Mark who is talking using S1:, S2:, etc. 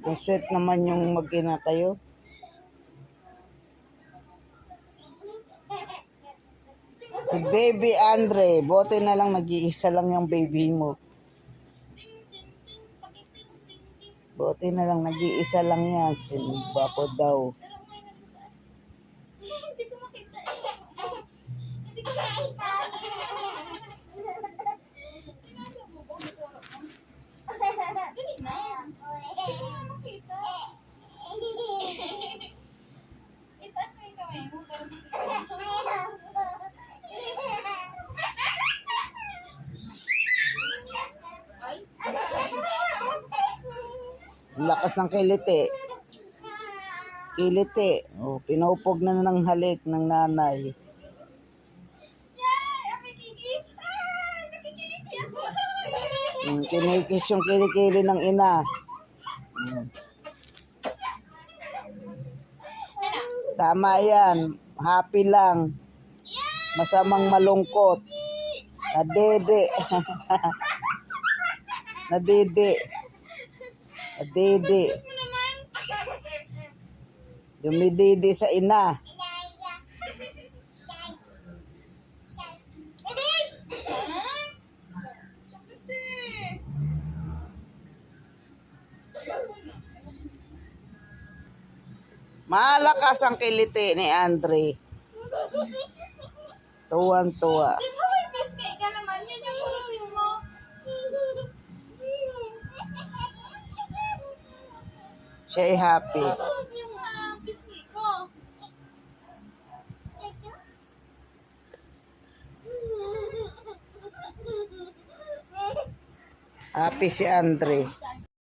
S1: Ang sweet naman yung mag-ina kayo. Si Baby Andre, bote na lang nag-iisa lang yung baby mo. Bote na lang nag-iisa lang yan. Simba ko daw.
S2: Hindi ko makita. Hindi ko makita. Tinasa mo ba? Dali na. Hindi ko na makita. Itaas mo yung kamay mo para makita.
S1: Ang lakas ng kiliti. Kiliti. Oh, pinupog na ng halik ng nanay. Kinikis yung kilikili ng ina. Tama yan. Happy lang. Masamang malungkot. Nadede. Nadede. Nadede. Dumididi sa ina. Malakas ang kiliti ni Andre. Tuwan-tuwa.
S2: Di ba may biscuit ka naman? Yan yung kulupin mo.
S1: Siya ay happy.
S2: Yung biscuit ko.
S1: Happy si Andre.